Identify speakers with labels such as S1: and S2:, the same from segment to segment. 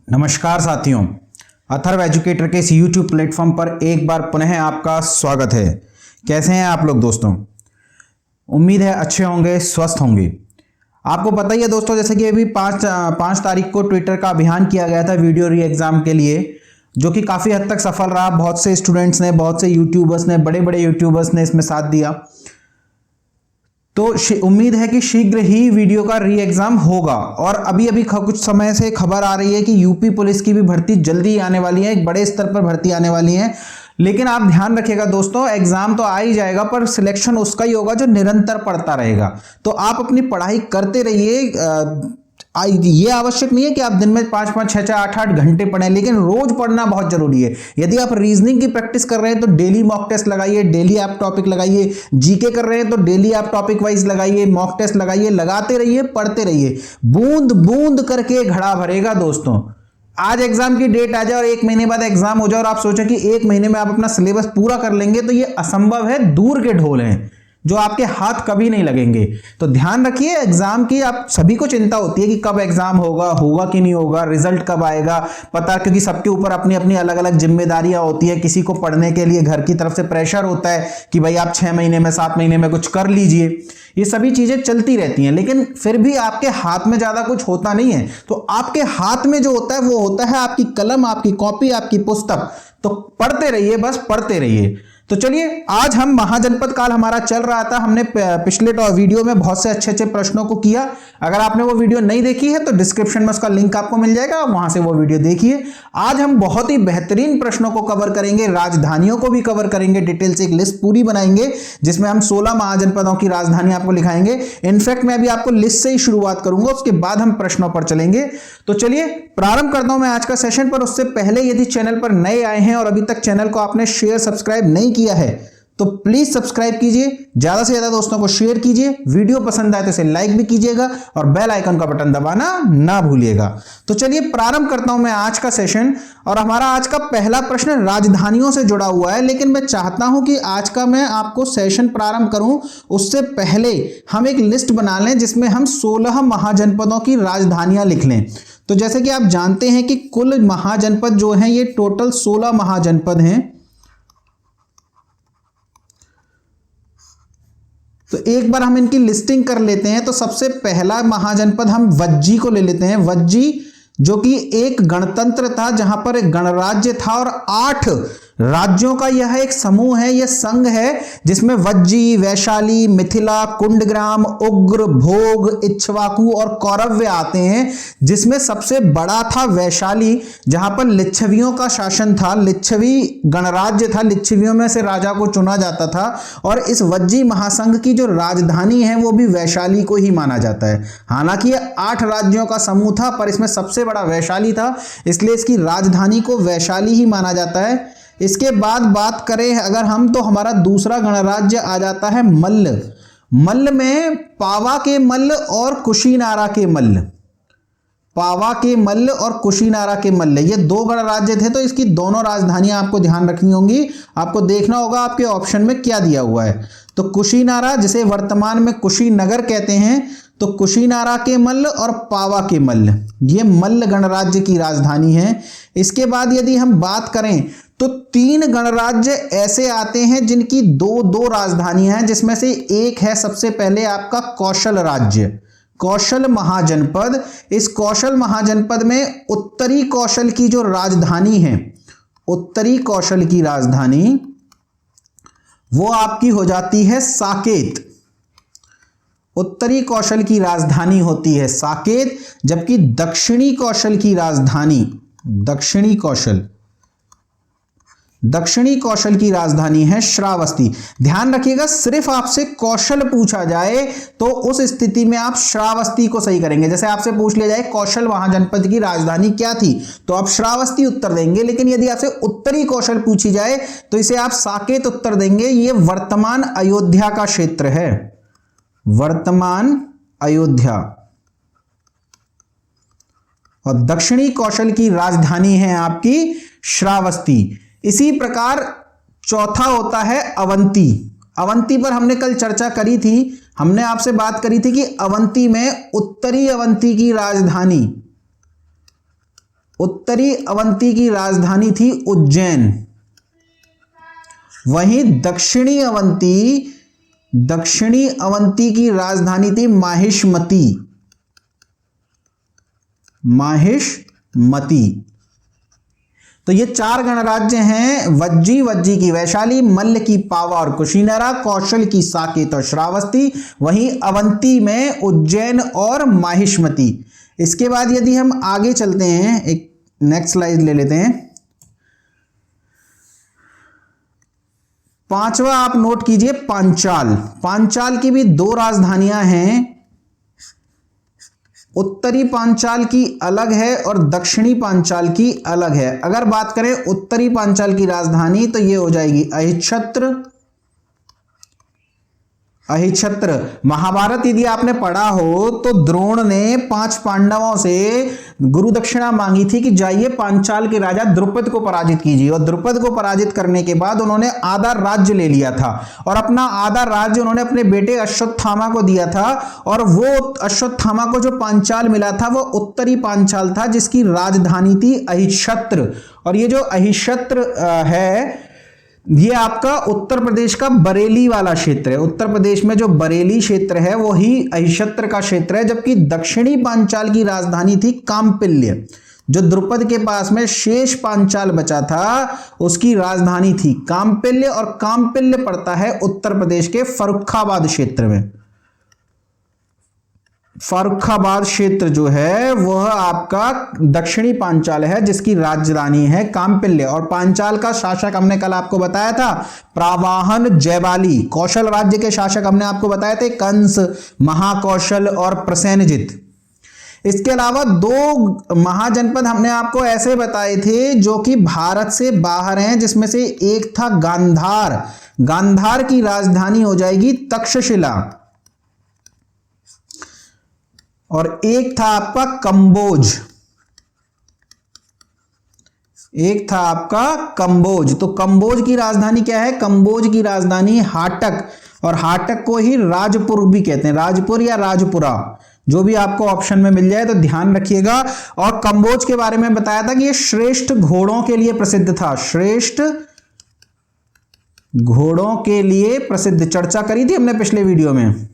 S1: नमस्कार साथियों, अथर्व एजुकेटर के इस YouTube प्लेटफॉर्म पर एक बार पुनः आपका स्वागत है। कैसे हैं आप लोग दोस्तों? उम्मीद है अच्छे होंगे, स्वस्थ होंगे। आपको पता ही है दोस्तों, जैसे कि अभी 5 तारीख को ट्विटर का अभियान किया गया था वीडियो री एग्जाम के लिए, जो कि काफ़ी हद तक सफल रहा। बहुत से स्टूडेंट्स ने, बहुत से यूट्यूबर्स ने, बड़े बड़े यूट्यूबर्स ने इसमें साथ दिया। तो उम्मीद है कि शीघ्र ही वीडियो का री एग्जाम होगा। और अभी कुछ समय से खबर आ रही है कि यूपी पुलिस की भी भर्ती जल्दी आने वाली है, एक बड़े स्तर पर भर्ती आने वाली है। लेकिन आप ध्यान रखिएगा दोस्तों, एग्जाम तो आ ही जाएगा, पर सिलेक्शन उसका ही होगा जो निरंतर पढ़ता रहेगा। तो आप अपनी पढ़ाई करते रहिए। ये आवश्यक नहीं है कि आप दिन में 5-5, 6-6, 8-8 घंटे पढ़ें, लेकिन रोज पढ़ना बहुत जरूरी है। यदि आप रीजनिंग की प्रैक्टिस कर रहे हैं तो डेली मॉक टेस्ट लगाइए, डेली आप टॉपिक लगाइए। जीके कर रहे हैं तो डेली आप टॉपिक वाइज लगाइए, मॉक टेस्ट लगाइए। लगाते रहिए, पढ़ते रहिए। बूंद बूंद करके घड़ा भरेगा दोस्तों। आज एग्जाम की डेट आ जाए और 1 महीने बाद एग्जाम हो जाए और आप सोचें कि 1 महीने में आप अपना सिलेबस पूरा कर लेंगे, तो ये असंभव है। दूर के ढोल हैं जो आपके हाथ कभी नहीं लगेंगे। तो ध्यान रखिए, एग्जाम की आप सभी को चिंता होती है कि कब एग्जाम होगा कि नहीं होगा, रिजल्ट कब आएगा पता, क्योंकि सबके ऊपर अपनी अपनी अलग अलग जिम्मेदारियां होती है। किसी को पढ़ने के लिए घर की तरफ से प्रेशर होता है कि भाई आप 6 महीने में, 7 महीने में कुछ कर लीजिए। ये सभी चीजें चलती रहती हैं, लेकिन फिर भी आपके हाथ में ज्यादा कुछ होता नहीं है। तो आपके हाथ में जो होता है वो होता है आपकी कलम, आपकी कॉपी, आपकी पुस्तक। तो पढ़ते रहिए, बस पढ़ते रहिए। तो चलिए, आज हम महाजनपद काल हमारा चल रहा था। हमने पिछले वीडियो में बहुत से अच्छे अच्छे प्रश्नों को किया। अगर आपने वो वीडियो नहीं देखी है तो डिस्क्रिप्शन में उसका लिंक आपको मिल जाएगा, वहां से वो वीडियो देखिए। आज हम बहुत ही बेहतरीन प्रश्नों को कवर करेंगे, राजधानियों को भी कवर करेंगे, डिटेल से एक लिस्ट पूरी बनाएंगे जिसमें हम 16 महाजनपदों की राजधानी आपको लिखाएंगे। इनफैक्ट मैं अभी आपको लिस्ट से ही शुरुआत करूंगा, उसके बाद हम प्रश्नों पर चलेंगे। तो चलिए प्रारंभ करता हूं मैं आज का सेशन। पर उससे पहले यदि चैनल पर नए आए हैं और अभी तक चैनल को आपने शेयर सब्सक्राइब नहीं किया है तो प्लीज सब्सक्राइब कीजिए, ज्यादा से ज्यादा दोस्तों को शेयर कीजिए। वीडियो पसंद आए तो इसे लाइक भी कीजिएगा और बेल आइकन का बटन दबाना ना भूलिएगा। तो चलिए प्रारंभ करता हूं मैं आज का सेशन। और हमारा आज का पहला प्रश्न राजधानियों से जुड़ा हुआ है, लेकिन मैं चाहता हूं कि आज का मैं आपको सेशन प्रारंभ करूं उससे पहले हम एक लिस्ट बना लें जिसमें हम 16 महाजनपदों की राजधानियां लिख लें। तो जैसे कि आप जानते हैं कि कुल महाजनपद जो हैं ये टोटल 16 महाजनपद हैं। तो एक बार हम इनकी लिस्टिंग कर लेते हैं। तो सबसे पहला महाजनपद हम वज्जी को ले लेते हैं। वज्जी जो कि एक गणतंत्र था, जहां पर एक गणराज्य था और 8 राज्यों का यह एक समूह है, यह संघ है, जिसमें वज्जी, वैशाली, मिथिला, कुंडग्राम, उग्र, भोग, इक्ष्वाकु और कौरव्य आते हैं। जिसमें सबसे बड़ा था वैशाली, जहां पर लिच्छवियों का शासन था, लिच्छवी गणराज्य था, लिच्छवियों में से राजा को चुना जाता था। और इस वज्जी महासंघ की जो राजधानी है वो भी वैशाली को ही माना जाता है। हालांकि ये 8 राज्यों का समूह था, पर इसमें सबसे बड़ा वैशाली था, इसलिए इसकी राजधानी को वैशाली ही माना जाता है। इसके बाद बात करें अगर हम, तो हमारा दूसरा गणराज्य आ जाता है मल्ल। मल्ल में पावा के मल्ल और कुशीनारा के मल्ल, पावा के मल्ल और कुशीनारा के मल्ल, ये 2 गणराज्य थे। तो इसकी दोनों राजधानियां आपको ध्यान रखनी होंगी। आपको देखना होगा आपके ऑप्शन में क्या दिया हुआ है। तो कुशीनारा, जिसे वर्तमान में कुशीनगर कहते हैं, तो कुशीनारा के मल्ल और पावा के मल्ल, ये मल्ल गणराज्य की राजधानी है। इसके बाद यदि हम बात करें तो 3 गणराज्य ऐसे आते हैं जिनकी 2-2 राजधानियां हैं, जिसमें से एक है सबसे पहले आपका कौशल राज्य, कौशल महाजनपद। इस कौशल महाजनपद में उत्तरी कौशल की जो राजधानी है, उत्तरी कौशल की राजधानी वो आपकी हो जाती है साकेत। उत्तरी कौशल की राजधानी होती है साकेत, जबकि दक्षिणी कौशल की राजधानी, दक्षिणी कौशल की राजधानी है श्रावस्ती। ध्यान रखिएगा, सिर्फ आपसे कौशल पूछा जाए तो उस स्थिति में आप श्रावस्ती को सही करेंगे। जैसे आपसे पूछ लिया जाए कौशल महाजनपद की राजधानी क्या थी, तो आप श्रावस्ती उत्तर देंगे। लेकिन यदि आपसे उत्तरी कौशल पूछी जाए तो इसे आप साकेत उत्तर देंगे। यह वर्तमान अयोध्या का क्षेत्र है, वर्तमान अयोध्या। और दक्षिणी कौशल की राजधानी है आपकी श्रावस्ती। इसी प्रकार चौथा होता है अवंती। अवंती पर हमने कल चर्चा करी थी। हमने आपसे बात करी थी कि अवंती में उत्तरी अवंती की राजधानी, उत्तरी अवंती की राजधानी थी उज्जैन, वहीं दक्षिणी अवंती की राजधानी थी माहिष्मती। तो ये 4 गणराज्य हैं, वज्जी की वैशाली, मल्ल की पावा और कुशीनरा, कौशल की साकेत और श्रावस्ती, वहीं अवंती में उज्जैन और माहिष्मती। इसके बाद यदि हम आगे चलते हैं, एक नेक्स्ट स्लाइड ले लेते हैं। 5वां आप नोट कीजिए, पांचाल की भी 2 राजधानियां हैं, उत्तरी पांचाल की अलग है और दक्षिणी पांचाल की अलग है। अगर बात करें उत्तरी पांचाल की राजधानी तो ये हो जाएगी अहिच्छत्र। महाभारत यदि आपने पढ़ा हो तो द्रोण ने 5 पांडवों से गुरु दक्षिणा मांगी थी कि जाइए पांचाल के राजा द्रुपद को पराजित कीजिए, और द्रुपद को पराजित करने के बाद उन्होंने आधा राज्य ले लिया था और अपना आधा राज्य उन्होंने अपने बेटे अश्वत्थामा को दिया था, और वो अश्वत्थामा को जो पांचाल मिला था वो उत्तरी पांचाल था जिसकी राजधानी थी अहिच्छत्र। और ये जो अहिच्छत्र है ये आपका उत्तर प्रदेश का बरेली वाला क्षेत्र है। उत्तर प्रदेश में जो बरेली क्षेत्र है वो ही अहिच्छत्र का क्षेत्र है, जबकि दक्षिणी पांचाल की राजधानी थी काम्पिल्य। जो द्रुपद के पास में शेष पांचाल बचा था उसकी राजधानी थी काम्पिल्य, और काम्पिल्य पड़ता है उत्तर प्रदेश के फर्रुखाबाद क्षेत्र में। फर्रुखाबाद क्षेत्र जो है वह आपका दक्षिणी पांचाल है जिसकी राजधानी है काम्पिल्य। और पांचाल का शासक हमने कल आपको बताया था प्रावाहन जयवाली। कौशल राज्य के शासक हमने आपको बताए थे कंस, महाकौशल और प्रसेनजित। इसके अलावा 2 महाजनपद हमने आपको ऐसे बताए थे जो कि भारत से बाहर हैं, जिसमें से एक था गांधार। गांधार की राजधानी हो जाएगी तक्षशिला, और एक था आपका कंबोज। तो कंबोज की राजधानी क्या है? कंबोज की राजधानी हाटक, और हाटक को ही राजपुर भी कहते हैं, राजपुर या राजपुरा, जो भी आपको ऑप्शन में मिल जाए तो ध्यान रखिएगा। और कंबोज के बारे में बताया था कि ये श्रेष्ठ घोड़ों के लिए प्रसिद्ध था, श्रेष्ठ घोड़ों के लिए प्रसिद्ध, चर्चा करी थी हमने पिछले वीडियो में।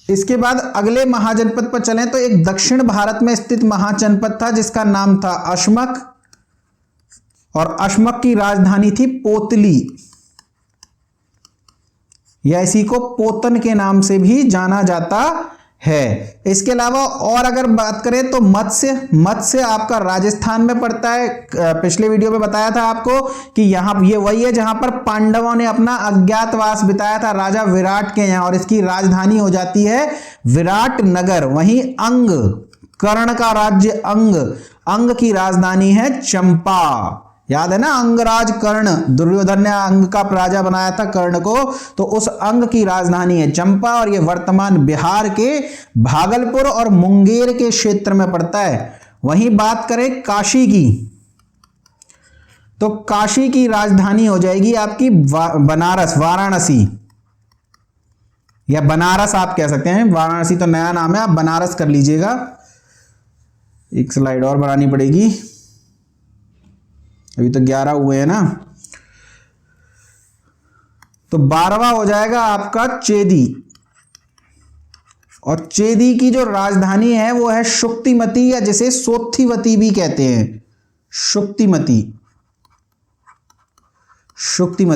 S1: इसके बाद अगले महाजनपद पर चलें तो एक दक्षिण भारत में स्थित महाजनपद था जिसका नाम था अशमक, और अशमक की राजधानी थी पोतली, या इसी को पोतन के नाम से भी जाना जाता है। इसके अलावा और अगर बात करें तो मत्स्य आपका राजस्थान में पड़ता है। पिछले वीडियो में बताया था आपको कि यहां ये वही है जहां पर पांडवों ने अपना अज्ञातवास बिताया था राजा विराट के यहां, और इसकी राजधानी हो जाती है विराट नगर। वहीं अंग, कर्ण का राज्य अंग की राजधानी है चंपा। याद है ना, अंगराज कर्ण, दुर्योधन ने अंग का राजा बनाया था कर्ण को, तो उस अंग की राजधानी है चंपा, और यह वर्तमान बिहार के भागलपुर और मुंगेर के क्षेत्र में पड़ता है। वहीं बात करें काशी की, तो काशी की राजधानी हो जाएगी आपकी बनारस, वाराणसी, या बनारस आप कह सकते हैं, वाराणसी तो नया नाम है, आप बनारस कर लीजिएगा। एक स्लाइड और बनानी पड़ेगी, अभी तो 11 हुए हैं ना। तो 12वां हो जाएगा आपका चेदी, और चेदी की जो राजधानी है वो है शुक्तिमती, या जिसे सोत्थिवती भी कहते हैं। शुक्तिमती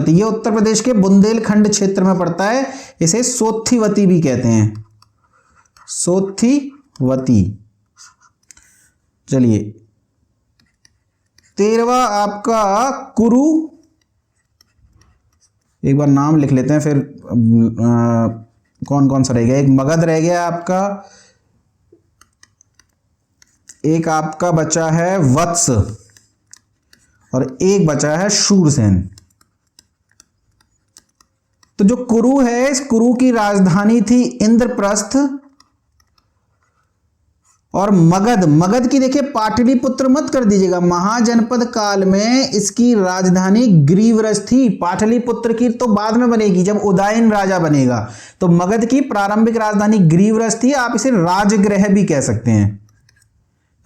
S1: ये उत्तर प्रदेश के बुंदेलखंड क्षेत्र में पड़ता है, इसे सोत्थिवती भी कहते हैं, सोत्थिवती। चलिए 13वां आपका कुरु, एक बार नाम लिख लेते हैं फिर कौन कौन सा रह गया। एक मगध रह गया आपका, एक आपका बचा है वत्स, और एक बचा है शूरसेन। तो जो कुरु है, इस कुरु की राजधानी थी इंद्रप्रस्थ, और मगध, मगध की देखिए पाटलिपुत्र मत कर दीजिएगा, महाजनपद काल में इसकी राजधानी ग्रीवरज थी। पाटलिपुत्र की तो बाद में बनेगी जब उदयन राजा बनेगा। तो मगध की प्रारंभिक राजधानी ग्रीवरज थी, आप इसे राजगृह भी कह सकते हैं,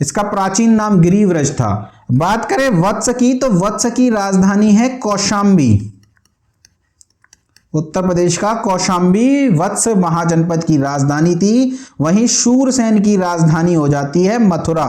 S1: इसका प्राचीन नाम ग्रीवरज था। बात करें वत्स की, तो वत्स की राजधानी है कौशांबी, उत्तर प्रदेश का कौशांबी वत्स महाजनपद की राजधानी थी। वहीं शूरसेन की राजधानी हो जाती है मथुरा।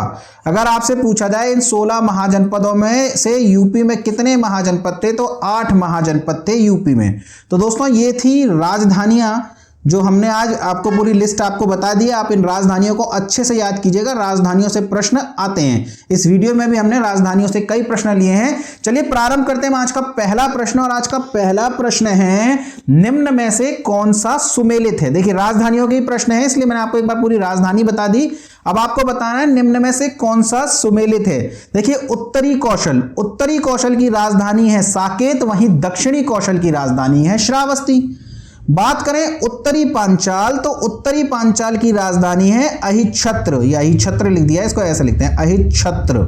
S1: अगर आपसे पूछा जाए इन 16 महाजनपदों में से यूपी में कितने महाजनपद थे, तो 8 महाजनपद थे यूपी में। तो दोस्तों ये थी राजधानियां जो हमने आज आपको पूरी लिस्ट आपको बता दी है। आप इन राजधानियों को अच्छे से याद कीजिएगा, राजधानियों से प्रश्न आते हैं। इस वीडियो में भी हमने राजधानियों से कई प्रश्न लिए हैं। चलिए प्रारंभ करते हैं आज का पहला प्रश्न। और आज का पहला प्रश्न है, निम्न में से कौन सा सुमेलित है। देखिए राजधानियों के ही प्रश्न है, इसलिए मैंने आपको एक बार पूरी राजधानी बता दी। अब आपको बताना है निम्न में से कौन सा सुमेलित है। देखिए उत्तरी कौशल, उत्तरी कौशल की राजधानी है साकेत, वहीं दक्षिणी कौशल की राजधानी है श्रावस्ती। बात करें उत्तरी पांचाल, तो उत्तरी पांचाल की राजधानी है अहिच्छत्र, या अहिच्छत्र लिख दिया है, इसको ऐसे लिखते हैं अहिच्छत्र।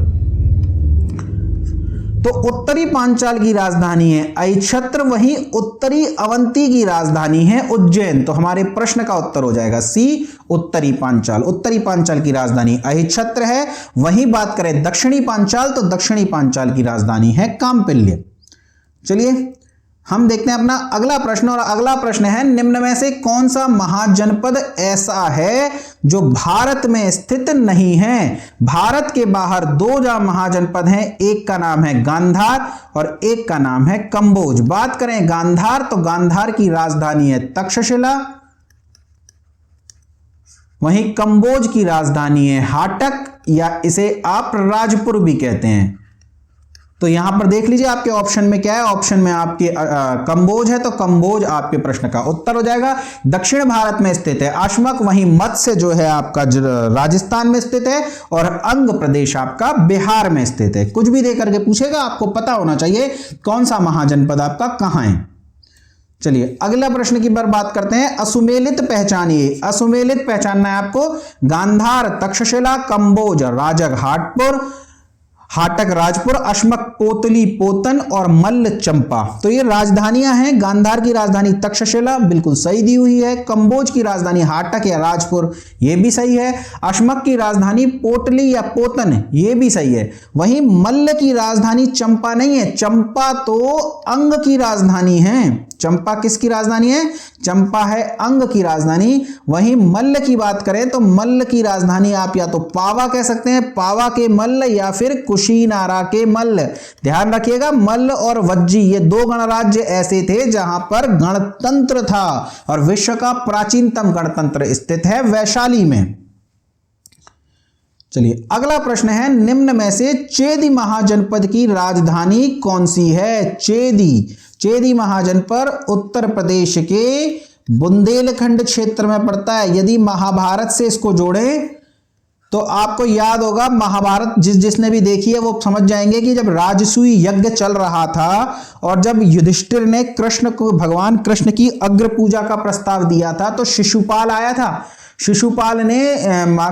S1: तो उत्तरी पांचाल की राजधानी है अहिच्छत्र, वहीं उत्तरी अवंती की राजधानी है उज्जैन। तो हमारे प्रश्न का उत्तर हो जाएगा सी, उत्तरी पांचाल। उत्तरी पांचाल की राजधानी अहिच्छत्र है। वहीं बात करें दक्षिणी पांचाल, तो दक्षिणी पांचाल की राजधानी है काम्पिल्य। चलिए हम देखते हैं अपना अगला प्रश्न। और अगला प्रश्न है, निम्न में से कौन सा महाजनपद ऐसा है जो भारत में स्थित नहीं है। भारत के बाहर 2 महाजनपद हैं, एक का नाम है गांधार और एक का नाम है कंबोज। बात करें गांधार, तो गांधार की राजधानी है तक्षशिला, वहीं कंबोज की राजधानी है हाटक, या इसे आप राजपुर भी कहते हैं। तो यहां पर देख लीजिए आपके ऑप्शन में क्या है, ऑप्शन में आपके कंबोज है, तो कंबोज आपके प्रश्न का उत्तर हो जाएगा। दक्षिण भारत में स्थित है अशमक, वहीं मत्स्य जो है आपका राजस्थान में स्थित है, और अंग प्रदेश आपका बिहार में स्थित है। कुछ भी देकर के पूछेगा, आपको पता होना चाहिए कौन सा महाजनपद आपका कहां है। चलिए अगला प्रश्न की बात करते हैं, असुमेलित पहचानिए। असुमेलित पहचानना है आपको, गांधार तक्षशिला, कंबोज राजग हाटपुर, हाटक राजपुर, अशमक पोतली पोतन और मल्ल चंपा। तो ये राजधानियां हैं। गांधार की राजधानी तक्षशिला बिल्कुल सही दी हुई है, कंबोज की राजधानी हाटक या राजपुर ये भी सही है, अशमक की राजधानी पोटली या पोतन ये भी सही है। वहीं मल्ल की राजधानी चंपा नहीं है, चंपा तो अंग की राजधानी है। चंपा किसकी राजधानी है, चंपा है अंग की राजधानी। वहीं मल्ल की बात करें तो मल्ल की राजधानी आप या तो पावा कह सकते हैं, पावा के मल्ल, या फिर कुशीनारा के मल्ल। ध्यान रखिएगा मल्ल और वज्जी ये 2 गणराज्य ऐसे थे जहां पर गणतंत्र था, और विश्व का प्राचीनतम गणतंत्र स्थित है वैशाली में। चलिए अगला प्रश्न है, निम्न में से चेदी महाजनपद की राजधानी कौन सी है। चेदी, चेदी महाजनपद उत्तर प्रदेश के बुंदेलखंड क्षेत्र में पड़ता है। यदि महाभारत से इसको जोड़ें तो आपको याद होगा, महाभारत जिसने भी देखी है वो समझ जाएंगे कि जब राजसूय यज्ञ चल रहा था और जब युधिष्ठिर ने कृष्ण को, भगवान कृष्ण की अग्र पूजा का प्रस्ताव दिया था, तो शिशुपाल आया था। शिशुपाल ने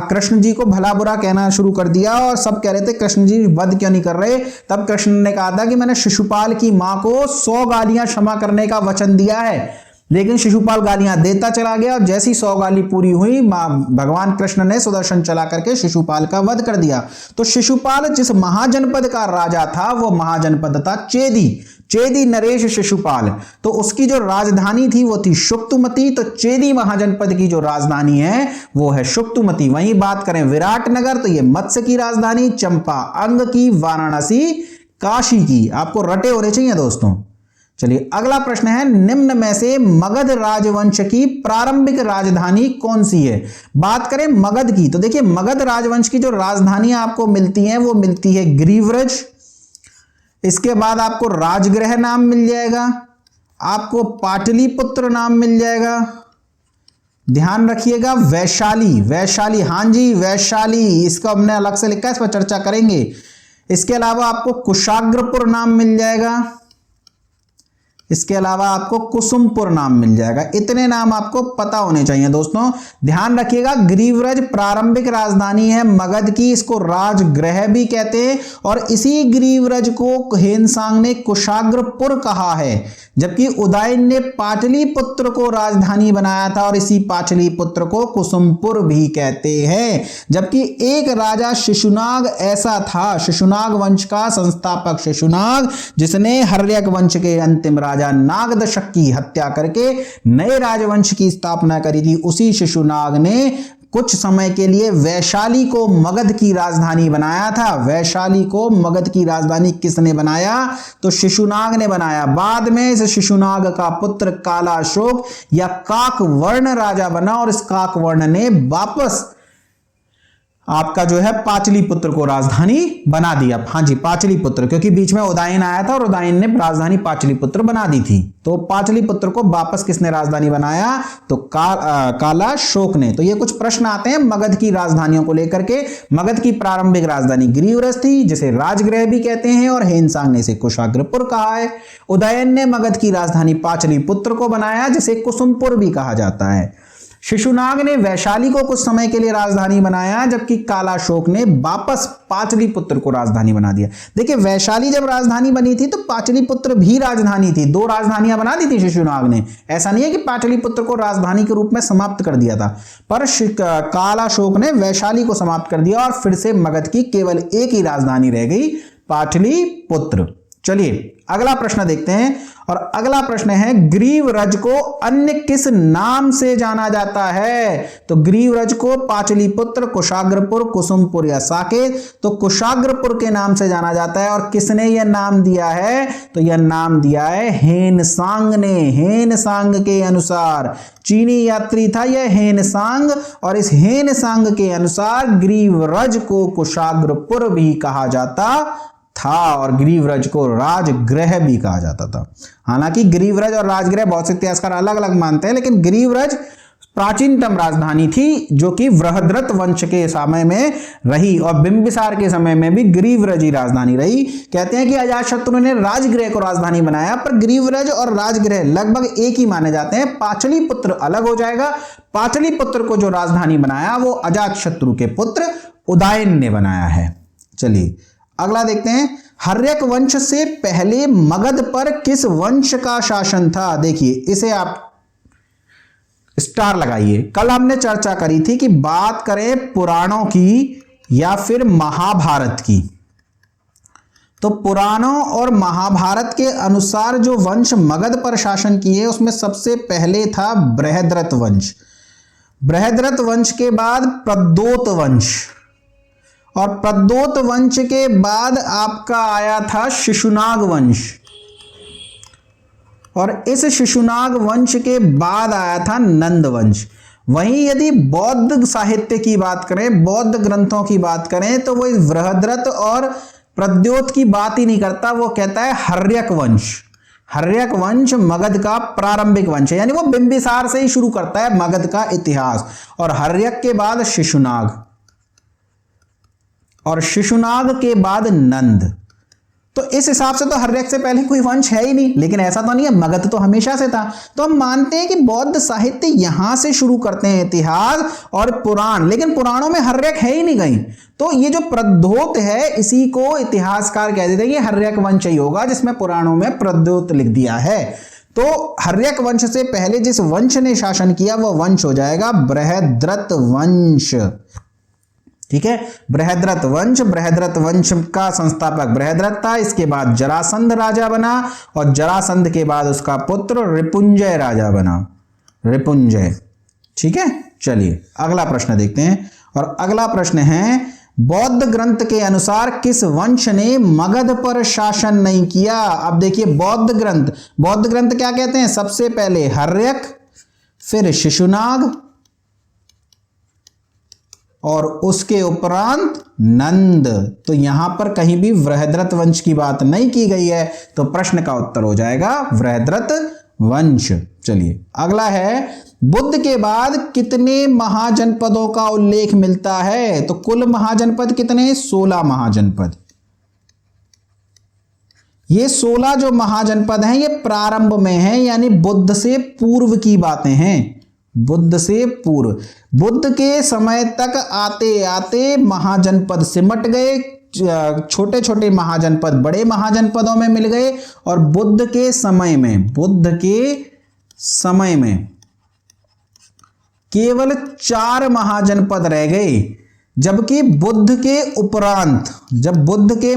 S1: कृष्ण जी को भला बुरा कहना शुरू कर दिया और सब कह रहे थे कृष्ण जी वध क्यों नहीं कर रहे। तब कृष्ण ने कहा था कि मैंने शिशुपाल की मां को 100 गालियां क्षमा करने का वचन दिया है, लेकिन शिशुपाल गालियां देता चला गया और जैसी 100 गाली पूरी हुई भगवान कृष्ण ने सुदर्शन चला करके शिशुपाल का वध कर दिया। तो शिशुपाल जिस महाजनपद का राजा था वो महाजनपद था चेदी, चेदी नरेश शिशुपाल। तो उसकी जो राजधानी थी वो थी शुक्तुमती। तो चेदी महाजनपद की जो राजधानी है वो है शुक्तुमती। वहीं बात करें विराटनगर तो ये मत्स्य की राजधानी, चंपा अंग की, वाराणसी काशी की। आपको रटे होने चाहिए दोस्तों। चलिए अगला प्रश्न है, निम्न में से मगध राजवंश की प्रारंभिक राजधानी कौन सी है। बात करें मगध की तो देखिए मगध राजवंश की जो राजधानियां आपको मिलती हैं वो मिलती है ग्रीवरज, इसके बाद आपको राजगृह नाम मिल जाएगा, आपको पाटलिपुत्र नाम मिल जाएगा, ध्यान रखिएगा वैशाली, वैशाली हां जी वैशाली, इसको हमने अलग से लिखा है, इस पर चर्चा करेंगे। इसके अलावा आपको कुशाग्रपुर नाम मिल जाएगा, इसके अलावा आपको कुसुमपुर नाम मिल जाएगा। इतने नाम आपको पता होने चाहिए दोस्तों। ध्यान रखिएगा, गिरिव्रज प्रारंभिक राजधानी है मगध की, इसको राजगृह भी कहते हैं, और इसी गिरिव्रज को हेनसांग ने कुशाग्रपुर कहा है, जबकि उदयन ने पाटलिपुत्र को राजधानी बनाया था और इसी पाटलिपुत्र को कुसुमपुर भी कहते हैं। जबकि एक राजा शिशुनाग ऐसा था, शिशुनाग वंश का संस्थापक शिशुनाग, जिसने हर्यक वंश के अंतिम राजा नागदशक की हत्या करके नए राजवंश की स्थापना करी थी। उसी शिशुनाग ने कुछ समय के लिए वैशाली को मगध की राजधानी बनाया था। वैशाली को मगध की राजधानी किसने बनाया? तो शिशुनाग ने बनाया। बाद में इस शिशुनाग का पुत्र कालाशोक या काकवर्ण राजा बना और इस काकवर्ण ने वापस आपका जो है पाटलिपुत्र को राजधानी बना दिया। हाँ जी, पाटलिपुत्र, क्योंकि बीच में उदयन आया था और उदयन ने राजधानी पाटलिपुत्र बना दी थी। तो पाटलिपुत्र को वापस किसने राजधानी बनाया? तो कालाशोक ने। तो ये कुछ प्रश्न आते हैं मगध की राजधानियों को लेकर के। मगध की प्रारंभिक राजधानी गिरिव्रज थी, जिसे राजगृह भी कहते हैं, और हेनसांग ने इसे कुशाग्रपुर कहा है। उदयन ने मगध की राजधानी पाटलिपुत्र को बनाया, जिसे कुसुमपुर भी कहा जाता है। शिशुनाग ने वैशाली को कुछ समय के लिए राजधानी बनाया, जबकि कालाशोक ने वापस पाटलिपुत्र को राजधानी बना दिया। देखिए, वैशाली जब राजधानी बनी थी तो पाटलिपुत्र भी राजधानी थी। दो राजधानियां बना दी थी शिशुनाग ने। ऐसा नहीं है कि पाटलिपुत्र को राजधानी के रूप में समाप्त कर दिया था, पर कालाशोक ने वैशाली को समाप्त कर दिया और फिर से मगध की केवल एक ही राजधानी रह गई, पाटलिपुत्र। चलिए अगला प्रश्न देखते हैं, और अगला प्रश्न है, ग्रीवरज को अन्य किस नाम से जाना जाता है? तो ग्रीवरज को पाटलिपुत्र, कुशाग्रपुर, कुसुमपुर या साकेत। तो कुशाग्रपुर के नाम से जाना जाता है। और किसने यह नाम दिया है? तो यह नाम दिया है हेनसांग ने। हेनसांग के अनुसार, चीनी यात्री था यह हेनसांग, और इस हेनसांग के अनुसार ग्रीवरज को कुशाग्रपुर भी कहा जाता था और ग्रीवरज को राजगृह भी कहा जाता था। हालांकि ग्रीवरज और राजगृह बहुत से इतिहासकार अलग अलग मानते हैं, लेकिन ग्रीवरज प्राचीनतम राजधानी थी जो कि बृहद्रथ वंश के समय में रही, और बिंबिसार के समय में भी ग्रीवरज ही राजधानी रही। कहते हैं कि अजातशत्रु ने राजगृह को राजधानी बनाया, पर ग्रीवरज और राजगृह लगभग एक ही माने जाते हैं। पाटलिपुत्र अलग हो जाएगा। पाटलिपुत्र को जो राजधानी बनाया वो अजातशत्रु के पुत्र उदयन ने बनाया है। चलिए अगला देखते हैं, हर्यक वंश से पहले मगध पर किस वंश का शासन था? देखिए इसे आप स्टार लगाइए। कल हमने चर्चा करी थी कि बात करें पुराणों की या फिर महाभारत की, तो पुराणों और महाभारत के अनुसार जो वंश मगध पर शासन किए उसमें सबसे पहले था बृहद्रथ वंश। बृहद्रथ वंश के बाद प्रद्योत वंश, और प्रद्योत वंश के बाद आपका आया था शिशुनाग वंश, और इस शिशुनाग वंश के बाद आया था नंद वंश। वहीं यदि बौद्ध साहित्य की बात करें, बौद्ध ग्रंथों की बात करें, तो वो इस बृहद्रथ और प्रद्योत की बात ही नहीं करता, वो कहता है हर्यक वंश। हर्यक वंश मगध का प्रारंभिक वंश है, यानी वो बिंबिसार से ही शुरू करता है मगध का इतिहास, और हर्यक के बाद शिशुनाग, और शिशुनाग के बाद नंद। तो इस हिसाब से तो हर्यक से पहले कोई वंश है ही नहीं, लेकिन ऐसा तो नहीं है, मगध तो हमेशा से था। तो हम मानते हैं कि बौद्ध साहित्य यहां से शुरू करते हैं इतिहास और पुराण, लेकिन पुराणों में हर्यक है ही नहीं कहीं। तो ये जो प्रद्योत है इसी को इतिहासकार कह देते हैं कि हर्यक वंश ही होगा, जिसमें पुराणों में प्रद्योत लिख दिया है। तो हर्यक वंश से पहले जिस वंश ने शासन किया वह वंश हो जाएगा बृहद्रथ वंश। ठीक है, बृहद्रथ वंश। बृहद्रथ वंश का संस्थापक बृहद्रथ था, इसके बाद जरासंध राजा बना, और जरासंध के बाद उसका पुत्र रिपुंजय राजा बना, रिपुंजय। ठीक है, चलिए अगला प्रश्न देखते हैं, और अगला प्रश्न है, बौद्ध ग्रंथ के अनुसार किस वंश ने मगध पर शासन नहीं किया? अब देखिए बौद्ध ग्रंथ क्या कहते हैं? सबसे पहले हर्यक, फिर शिशुनाग, और उसके उपरांत नंद। तो यहां पर कहीं भी बृहद्रथ वंश की बात नहीं की गई है, तो प्रश्न का उत्तर हो जाएगा बृहद्रथ वंश। चलिए अगला है, बुद्ध के बाद कितने महाजनपदों का उल्लेख मिलता है? तो कुल महाजनपद कितने? 16 महाजनपद। ये 16 जो महाजनपद हैं ये प्रारंभ में हैं, यानी बुद्ध से पूर्व की बातें हैं। बुद्ध से पूर्व, बुद्ध के समय तक आते आते महाजनपद सिमट गए, छोटे छोटे महाजनपद बड़े महाजनपदों में मिल गए, और बुद्ध के समय में केवल 4 महाजनपद रह गए। जबकि बुद्ध के उपरांत, जब बुद्ध के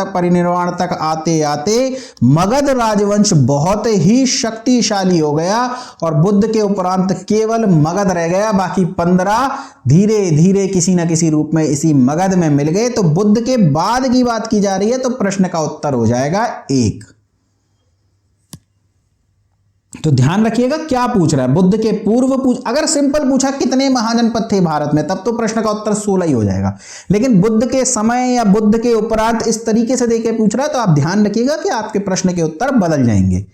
S1: परिनिर्वाण तक आते आते मगध राजवंश बहुत ही शक्तिशाली हो गया, और बुद्ध के उपरांत केवल मगध रह गया, बाकी 15 धीरे धीरे किसी न किसी रूप में इसी मगध में मिल गए। तो बुद्ध के बाद की बात की जा रही है, तो प्रश्न का उत्तर हो जाएगा 1। तो ध्यान रखिएगा क्या पूछ रहा है, बुद्ध के पूर्व अगर सिंपल पूछा कितने महाजनपद थे भारत में, तब तो प्रश्न का उत्तर 16 ही हो जाएगा। लेकिन बुद्ध के समय या बुद्ध के उपरांत इस तरीके से देके पूछ रहा है, तो आप ध्यान रखिएगा कि आपके प्रश्न के उत्तर बदल जाएंगे।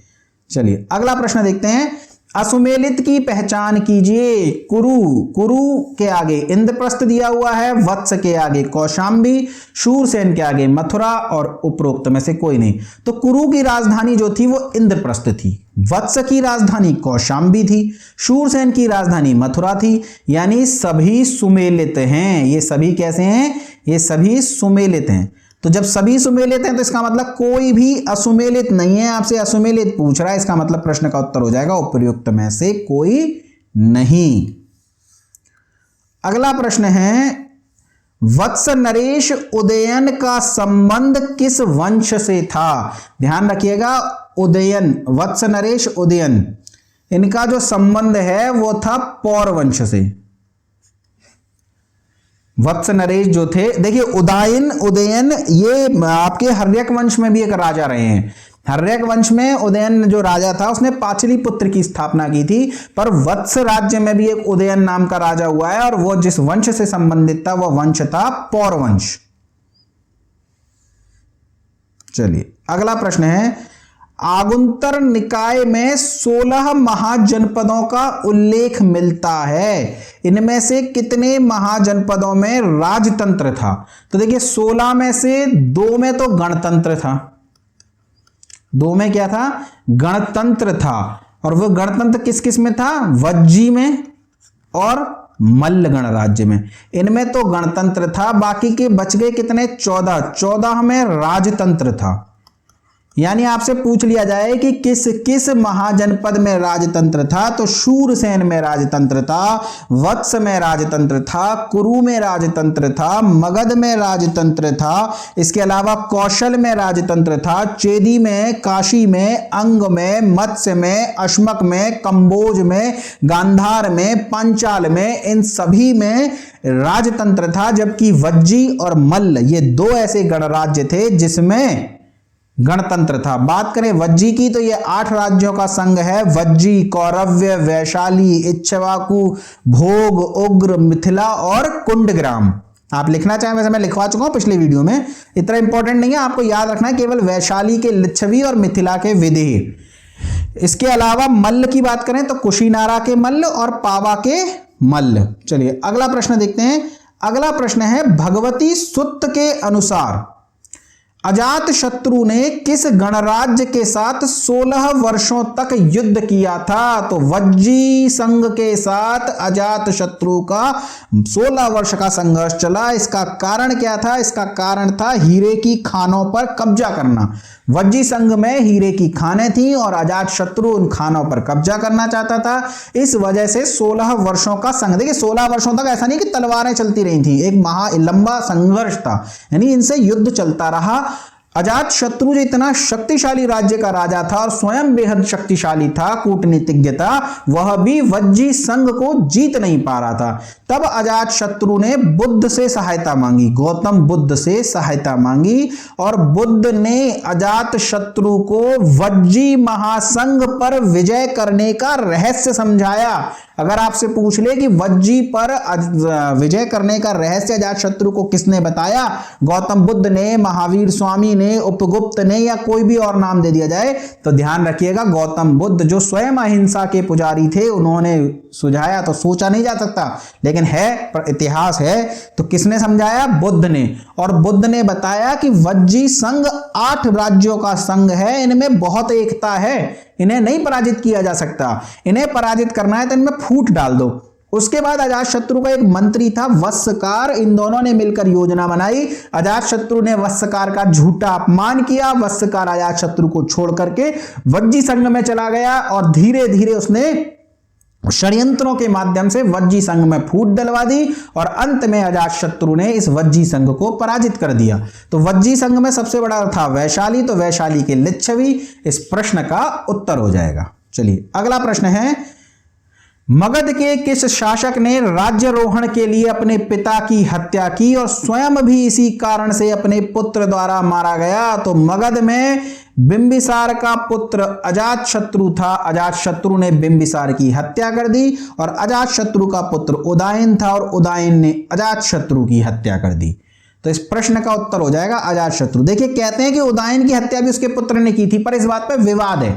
S1: चलिए अगला प्रश्न देखते हैं। असुमेलित की पहचान कीजिए। कुरु, कुरु के आगे इंद्रप्रस्थ दिया हुआ है, वत्स के आगे कौशाम्बी, शूरसेन के आगे मथुरा, और उपरोक्त में से कोई नहीं। तो कुरु की राजधानी जो थी वो इंद्रप्रस्थ थी, वत्स की राजधानी कौशाम्बी थी, शूरसेन की राजधानी मथुरा थी, यानी सभी सुमेलित हैं। ये सभी कैसे हैं? ये सभी सुमेलित हैं। तो जब सभी सुमेलित हैं तो इसका मतलब कोई भी असुमेलित नहीं है। आपसे असुमेलित पूछ रहा है, इसका मतलब प्रश्न का उत्तर हो जाएगा उपर्युक्त में से कोई नहीं। अगला प्रश्न है, वत्स नरेश उदयन का संबंध किस वंश से था? ध्यान रखिएगा, उदयन, वत्स नरेश उदयन, इनका जो संबंध है वो था पौर वंश से। वत्स नरेश जो थे, देखिए उदयन ये आपके हर्यक वंश में भी एक राजा रहे हैं। हर्यक वंश में उदयन जो राजा था उसने पाचलीपुत्र की स्थापना की थी, पर वत्स राज्य में भी एक उदयन नाम का राजा हुआ है, और वो जिस वंश से संबंधित था वह वंश था पौर वंश। चलिए अगला प्रश्न है, आगुंतर निकाय में 16 महाजनपदों का उल्लेख मिलता है, इनमें से कितने महाजनपदों में राजतंत्र था? तो देखिए 16 में से 2 में तो गणतंत्र था, 2 में क्या था? गणतंत्र था। और वो गणतंत्र किस किस में था? वज्जी में और मल्ल गणराज्य में, इनमें तो गणतंत्र था। बाकी के बच गए कितने? 14 में राजतंत्र था। यानी आपसे पूछ लिया जाए कि किस किस महाजनपद में राजतंत्र था, तो शूरसेन में राजतंत्र था, वत्स में राजतंत्र था, कुरु में राजतंत्र था, मगध में राजतंत्र था, इसके अलावा कौशल में राजतंत्र था, चेदी में, काशी में, अंग में, मत्स्य में, अश्मक में, कंबोज में, गांधार में, पांचाल में, इन सभी में राजतंत्र था। जबकि वज्जी और मल्ल ये 2 ऐसे गणराज्य थे जिसमें गणतंत्र था। बात करें वज्जी की तो ये 8 राज्यों का संघ है। वज्जी, कौरव्य, वैशाली, इच्छवाकु, भोग, उग्र, मिथिला और कुंडग्राम। आप लिखना चाहें वैसे मैं लिखवा चुका हूं पिछले वीडियो में, इतना इंपॉर्टेंट नहीं है, आपको याद रखना है केवल वैशाली के लिच्छवी और मिथिला के विदेह। इसके अलावा मल्ल की बात करें तो कुशीनारा के मल्ल और पावा के मल्ल। चलिए अगला प्रश्न देखते हैं। अगला प्रश्न है, भगवती सुत्त के अनुसार अजात शत्रु ने किस गणराज्य के साथ 16 वर्षों तक युद्ध किया था? तो वज्जी संघ के साथ अजात शत्रु का 16 वर्ष का संघर्ष चला। इसका कारण क्या था? इसका कारण था हीरे की खानों पर कब्जा करना। वज्जी संघ में हीरे की खानें थी और अजात शत्रु उन खानों पर कब्जा करना चाहता था। इस वजह से 16 वर्षों का संघ, देखिए 16 वर्षों तक ऐसा नहीं कि तलवारें चलती रही थी, एक लंबा संघर्ष था, यानी इनसे युद्ध चलता रहा। अजात शत्रु जो इतना शक्तिशाली राज्य का राजा था और स्वयं बेहद शक्तिशाली था, कूटनीतिज्ञ था, वह भी वज्जी संघ को जीत नहीं पा रहा था। तब अजात शत्रु ने बुद्ध से सहायता मांगी, गौतम बुद्ध से सहायता मांगी, और बुद्ध ने अजात शत्रु को वज्जी महासंघ पर विजय करने का रहस्य समझाया। अगर आपसे पूछ ले कि वज्जी पर विजय करने का रहस्य अजातशत्रु को किसने बताया, गौतम बुद्ध ने, महावीर स्वामी ने, उपगुप्त ने, या कोई भी और नाम दे दिया जाए, तो ध्यान रखिएगा गौतम बुद्ध जो स्वयं अहिंसा के पुजारी थे, उन्होंने सुझाया। तो सोचा नहीं जा सकता, लेकिन है, इतिहास है, तो किसने समझाया? बुद्ध ने। और बुद्ध ने बताया कि वज्जी संघ 8 राज्यों का संघ है, इनमें बहुत एकता है, इन्हें नहीं पराजित किया जा सकता, इन्हें पराजित करना है तो इनमें फूट डाल दो। उसके बाद अजातशत्रु का एक मंत्री था वत्सकार, इन दोनों ने मिलकर योजना बनाई। अजातशत्रु ने वत्सकार का झूठा अपमान किया, वत्सकार अजातशत्रु को छोड़ करके वज्जी संघ में चला गया और धीरे धीरे उसने षड्यंत्रों के माध्यम से वज्जी संघ में फूट डलवा दी और अंत में अजातशत्रु ने इस वज्जी संघ को पराजित कर दिया। तो वज्जी संघ में सबसे बड़ा था वैशाली, तो वैशाली के लिच्छवी इस प्रश्न का उत्तर हो जाएगा। चलिए अगला प्रश्न है, मगध के किस शासक ने राज्यारोहण के लिए अपने पिता की हत्या की और स्वयं भी इसी कारण से अपने पुत्र द्वारा मारा गया? तो मगध में बिंबिसार का पुत्र अजातशत्रु था, अजातशत्रु ने बिंबिसार की हत्या कर दी, और अजातशत्रु का पुत्र उदयन था और उदयन ने अजातशत्रु की हत्या कर दी। तो इस प्रश्न का उत्तर हो जाएगा अजातशत्रु। देखिए कहते हैं कि उदयन की हत्या भी उसके पुत्र ने की थी, पर इस बात पर विवाद है,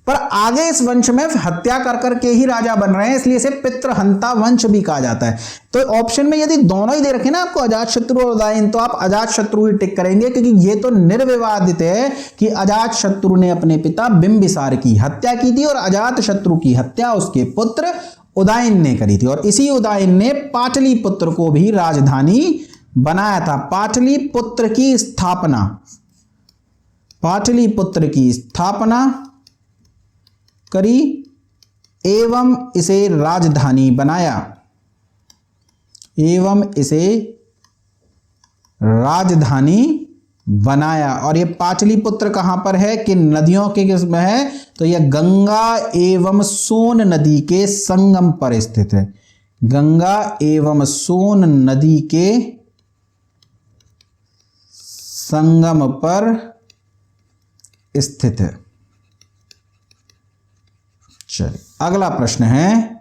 S1: पर आगे इस वंश में हत्या कर करके ही राजा बन रहे हैं, इसलिए इसे पितृहंता वंश भी कहा जाता है। तो ऑप्शन में यदि दोनों ही दे रखे ना आपको, अजातशत्रु और उदयन, तो आप अजातशत्रु ही टिक करेंगे, क्योंकि ये तो निर्विवादित है कि अजातशत्रु ने अपने पिता बिंबिसार की हत्या की थी और अजातशत्रु की हत्या उसके पुत्र उदयन ने करी थी। और इसी उदयन ने पाटलिपुत्र को भी राजधानी बनाया था। पाटलिपुत्र की स्थापना करी एवं इसे राजधानी बनाया। और ये पाटलिपुत्र कहां पर है, कि नदियों के किसमें है? तो यह गंगा एवं सोन नदी के संगम पर स्थित है। गंगा एवं सोन नदी के संगम पर स्थित है। चलिए अगला प्रश्न है,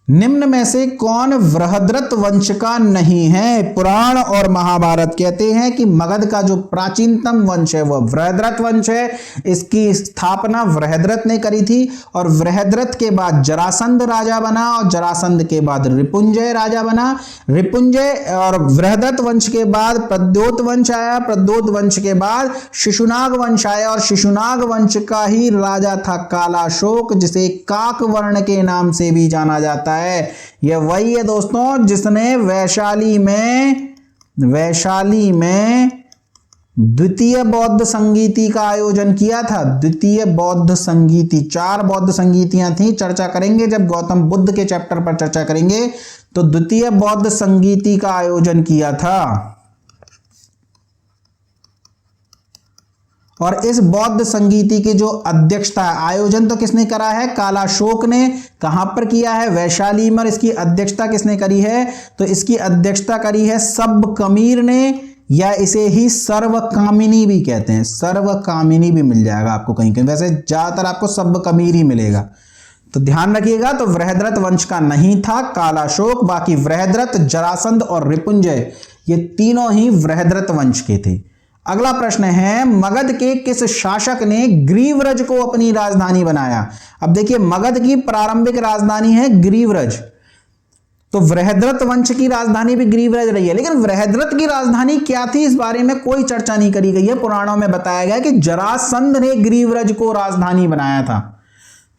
S1: निम्न में से कौन बृहद्रथ वंश का नहीं है? पुराण और महाभारत कहते हैं कि मगध का जो प्राचीनतम वंश है वह बृहद्रथ वंश है। इसकी स्थापना बृहद्रथ ने करी थी और बृहद्रथ के बाद जरासंध राजा बना और जरासंध के बाद रिपुंजय राजा बना। रिपुंजय और बृहद्रथ वंश के बाद प्रद्योत वंश आया, प्रद्योत वंश के बाद शिशुनाग वंश आया और शिशुनाग वंश का ही राजा था कालाशोक, जिसे काक वर्ण के नाम से भी जाना जाता है। यह वही है दोस्तों जिसने वैशाली में द्वितीय बौद्ध संगीति का आयोजन किया था। द्वितीय बौद्ध संगीति, 4 बौद्ध संगीतियां थी, चर्चा करेंगे जब गौतम बुद्ध के चैप्टर पर चर्चा करेंगे। तो द्वितीय बौद्ध संगीति का आयोजन किया था और इस बौद्ध संगीति की जो अध्यक्षता, आयोजन तो किसने करा है? कालाशोक ने। कहां पर किया है? वैशाली में। इसकी अध्यक्षता किसने करी है? तो इसकी अध्यक्षता करी है सबकमीर ने, या इसे ही सर्वकामिनी भी कहते हैं। सर्वकामिनी भी मिल जाएगा आपको कहीं कहीं, वैसे ज्यादातर आपको सबकमीर ही मिलेगा। तो ध्यान रखिएगा, तो बृहद्रथ वंश का नहीं था कालाशोक, बाकी बृहद्रथ, जरासंध और रिपुंजय ये तीनों ही बृहद्रथ वंश के थे। अगला प्रश्न है, मगध के किस शासक ने ग्रीवरज को अपनी राजधानी बनाया? अब देखिए मगध की प्रारंभिक राजधानी है ग्रीवरज, तो बृहद्रथ वंश की राजधानी भी ग्रीवरज रही है, लेकिन बृहद्रथ की राजधानी क्या थी इस बारे में कोई चर्चा नहीं करी गई है। पुराणों में बताया गया कि जरासंध ने ग्रीवरज को राजधानी बनाया था।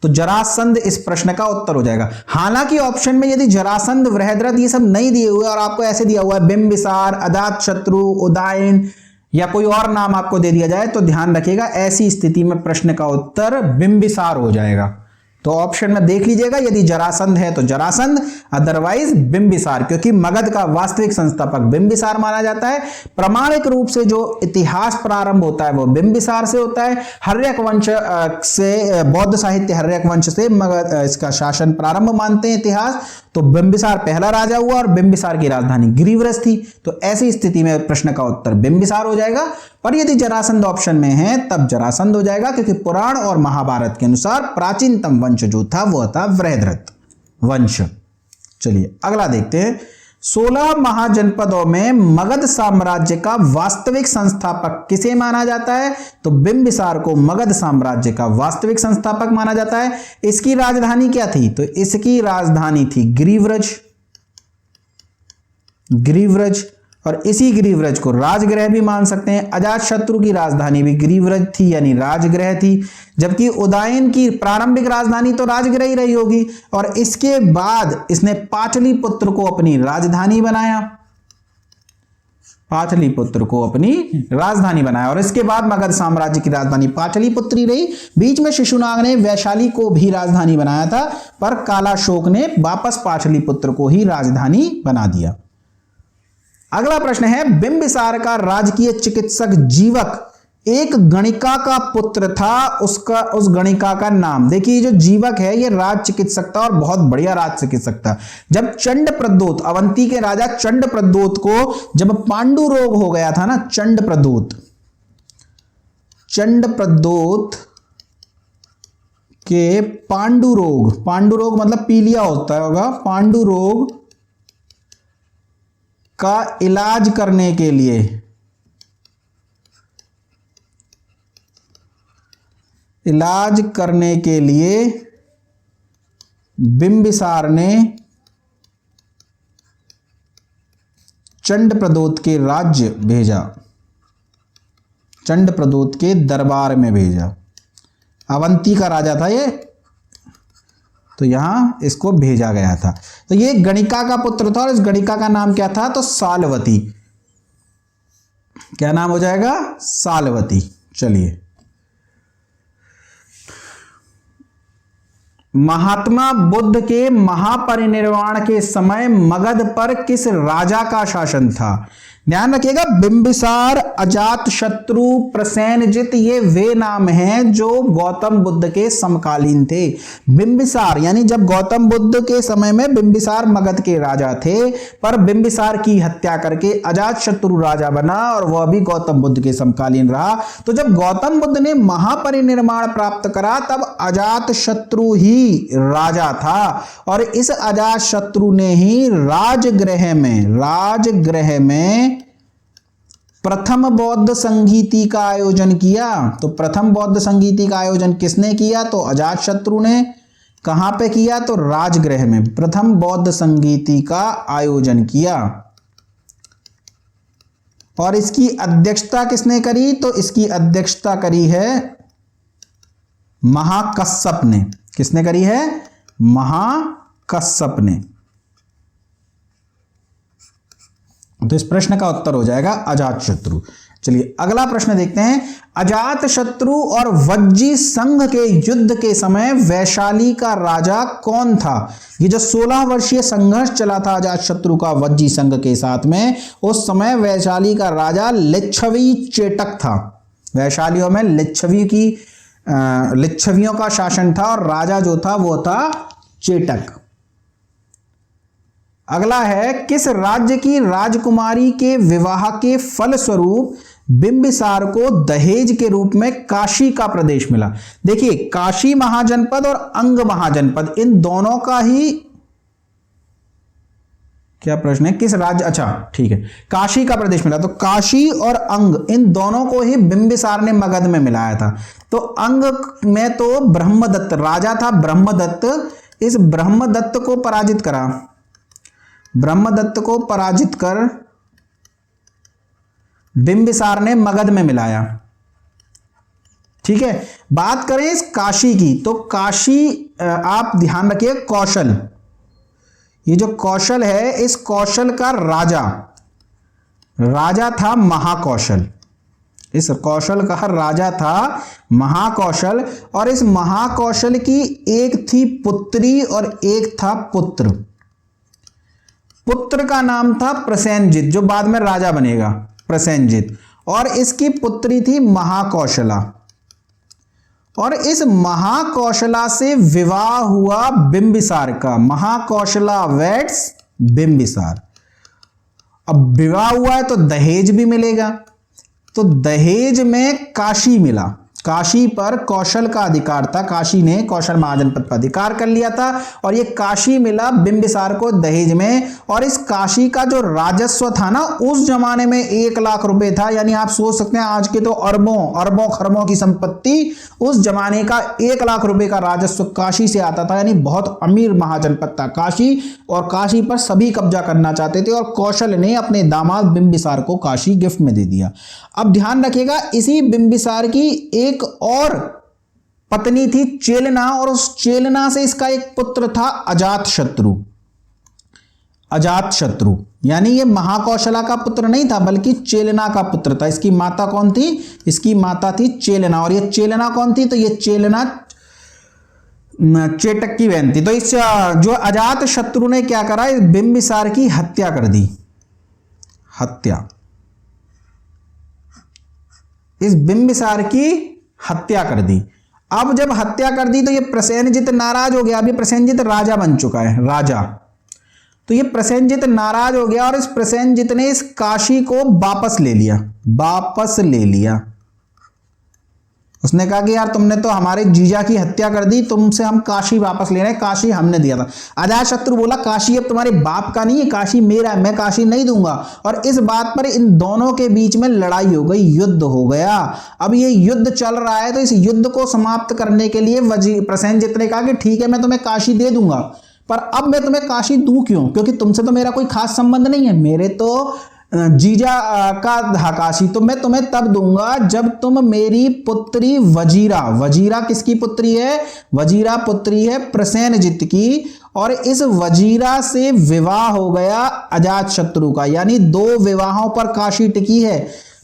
S1: तो जरासंध इस प्रश्न का उत्तर हो जाएगा। हालांकि ऑप्शन में यदि जरासंध, बृहद्रथ ये सब नहीं दिए हुए और आपको ऐसे दिया हुआ है बिंबिसार, अजातशत्रु, उदयन या कोई और नाम आपको दे दिया जाए, तो ध्यान रखिएगा ऐसी स्थिति में प्रश्न का उत्तर बिंबिसार हो जाएगा। तो ऑप्शन में देख लीजिएगा, यदि जरासंध है तो जरासंध, अदरवाइज बिंबिसार, क्योंकि मगध का वास्तविक संस्थापक बिंबिसार माना जाता है। प्रामाणिक रूप से जो इतिहास प्रारंभ होता है वो बिंबिसार से होता है। हर्यक वंश से, बौद्ध साहित्य हर्यक वंश से मगध इसका शासन प्रारंभ मानते हैं इतिहास, तो बिंबिसार पहला राजा हुआ और बिंबिसार की राजधानी गिरिव्रज थी। तो ऐसी स्थिति में प्रश्न का उत्तर बिंबिसार हो जाएगा। पर यदि जरासंध ऑप्शन में है तब जरासंध हो जाएगा, क्योंकि पुराण और महाभारत के अनुसार प्राचीनतम वंश जो था वो था बृहद्रथ वंश। चलिए अगला देखते हैं। 16 महाजनपदों में मगध साम्राज्य का वास्तविक संस्थापक किसे माना जाता है? तो बिंबिसार को मगध साम्राज्य का वास्तविक संस्थापक माना जाता है। इसकी राजधानी क्या थी? तो इसकी राजधानी थी गिरिव्रज। गिरिव्रज, और इसी गिरिव्रज को राजगृह भी मान सकते हैं। अजातशत्रु की राजधानी भी गिरिव्रज थी, यानी राजगृह थी, जबकि उदयन की प्रारंभिक राजधानी तो राजगृह ही रही होगी। और इसके बाद इसने पाटलिपुत्र को अपनी राजधानी बनाया, पाटलिपुत्र को अपनी राजधानी बनाया, और इसके बाद मगध साम्राज्य की राजधानी पाटलिपुत्र ही रही। बीच में शिशुनाग ने वैशाली को भी राजधानी बनाया था, पर कालाशोक ने वापस पाटलिपुत्र को ही राजधानी बना दिया। अगला प्रश्न है, बिंबिसार का राजकीय चिकित्सक जीवक एक गणिका का पुत्र था, उस गणिका का नाम। देखिए जो जीवक है ये राज चिकित्सक था और बहुत बढ़िया राज चिकित्सक था। जब चंड प्रद्योत, अवंती के राजा चंड प्रद्योत को जब पांडु रोग हो गया था ना, चंड प्रद्योत के पांडु रोग मतलब पीलिया होता होगा, पांडु रोग का इलाज करने के लिए बिंबिसार ने चंड प्रद्योत के राज्य भेजा, चंड प्रद्योत के दरबार में भेजा। अवंती का राजा था ये, तो यहां इसको भेजा गया था। तो ये गणिका का पुत्र था और इस गणिका का नाम क्या था? तो सालवती। क्या नाम हो जाएगा? सालवती। चलिए, महात्मा बुद्ध के महापरिनिर्वाण के समय मगध पर किस राजा का शासन था? ध्यान रखिएगा, बिंबिसार, अजातशत्रु, प्रसेनजित, ये वे नाम हैं जो गौतम बुद्ध के समकालीन थे। बिंबिसार यानी जब गौतम बुद्ध के समय में बिंबिसार मगध के राजा थे, पर बिंबिसार की हत्या करके अजातशत्रु राजा बना और वह भी गौतम बुद्ध के समकालीन रहा। तो जब गौतम बुद्ध ने महापरिनिर्वाण प्राप्त करा तब अजातशत्रु ही राजा था, और इस अजातशत्रु ने ही राजगृह में प्रथम बौद्ध संगीति का आयोजन किया। तो प्रथम बौद्ध संगीति का आयोजन किसने किया? तो अजातशत्रु ने। कहां पे किया? तो राजगृह में प्रथम बौद्ध संगीति का आयोजन किया। और इसकी अध्यक्षता किसने करी? तो इसकी अध्यक्षता करी है महाकश्यप ने। किसने करी है? महाकश्यप ने। तो इस प्रश्न का उत्तर हो जाएगा अजातशत्रु। चलिए अगला प्रश्न देखते हैं। अजातशत्रु और वज्जी संघ के युद्ध के समय वैशाली का राजा कौन था? ये जो 16 वर्षीय संघर्ष चला था अजातशत्रु का वज्जी संघ के साथ में, उस समय वैशाली का राजा लिच्छवी चेटक था। वैशालियों में लिच्छवियों का शासन था और राजा जो था वो था चेटक। अगला है, किस राज्य की राजकुमारी के विवाह के फलस्वरूप बिंबिसार को दहेज के रूप में काशी का प्रदेश मिला? देखिए, काशी महाजनपद और अंग महाजनपद, इन दोनों का ही क्या प्रश्न है? किस राज्य, अच्छा ठीक है, काशी का प्रदेश मिला। तो काशी और अंग, इन दोनों को ही बिंबिसार ने मगध में मिलाया था। तो अंग में तो ब्रह्मदत्त राजा था, ब्रह्मदत्त। इस ब्रह्मदत्त को पराजित करा, ब्रह्मदत्त को पराजित कर बिंबिसार ने मगध में मिलाया। ठीक है, बात करें इस काशी की, तो काशी आप ध्यान रखिए, कौशल, ये जो कौशल है, इस कौशल का राजा था महाकौशल। इस कौशल का राजा था महाकौशल, और इस महाकौशल की एक थी पुत्री और एक था पुत्र। पुत्र का नाम था प्रसेनजित, जो बाद में राजा बनेगा, प्रसेनजित, और इसकी पुत्री थी महाकौशला। और इस महाकौशला से विवाह हुआ बिंबिसार का। महाकौशला वेड्स बिंबिसार। अब विवाह हुआ है तो दहेज भी मिलेगा, तो दहेज में काशी मिला। काशी पर कौशल का अधिकार था, काशी ने कौशल महाजनपद पर अधिकार कर लिया था, और ये काशी मिला बिंबिसार को दहेज में। और इस काशी का जो राजस्व था ना, उस जमाने में 1 लाख रुपए था। यानी आप सोच सकते हैं आज के तो अरबों अरबों खरबों की संपत्ति, उस जमाने का 1 लाख रुपए का राजस्व काशी से आता था। यानी बहुत अमीर महाजनपद था काशी, और काशी पर सभी कब्जा करना चाहते थे, और कौशल ने अपने दामाद बिंबिसार को काशी गिफ्ट में दे दिया। अब ध्यान रखिएगा, इसी बिंबिसार की एक और पत्नी थी चेलना, और उस चेलना से इसका एक पुत्र था अजातशत्रु। अजातशत्रु यानी ये महाकौशला का पुत्र नहीं था, बल्कि चेलना का पुत्र था। इसकी माता कौन थी? इसकी माता थी चेलना। और ये चेलना कौन थी? तो ये चेलना चेटक की बहन थी। तो इस जो अजातशत्रु ने क्या करा, इस बिंबिसार की हत्या कर दी। हत्या, इस बिंबिसार की हत्या कर दी। अब जब हत्या कर दी तो ये प्रसेनजित नाराज हो गया। अभी प्रसेनजित राजा बन चुका है, राजा। तो ये प्रसेनजित नाराज हो गया, और इस प्रसेनजित ने इस काशी को वापस ले लिया। वापस ले लिया। उसने कहा कि यार तुमने तो हमारे जीजा की हत्या कर दी, तुमसे हम काशी वापस ले रहे हैं, काशी हमने दिया था। अजातशत्रु बोला काशी अब तुम्हारे बाप का नहीं है, काशी मेरा है, मैं काशी नहीं दूंगा। और इस बात पर इन दोनों के बीच में लड़ाई हो गई, युद्ध हो गया। अब ये युद्ध चल रहा है, तो इस युद्ध को समाप्त करने के लिए प्रसेनजित ने कहा कि ठीक है मैं तुम्हें काशी दे दूंगा, पर अब मैं तुम्हें काशी दूं क्यों? क्योंकि तुमसे तो मेरा कोई खास संबंध नहीं है, मेरे तो जीजा का था काशी, तो मैं तुम्हें तब दूंगा जब तुम मेरी पुत्री वजीरा, वजीरा किसकी पुत्री है? वजीरा पुत्री है प्रसेनजित की, और इस वजीरा से विवाह हो गया अजातशत्रु का। यानी 2 विवाहों पर काशी टिकी है।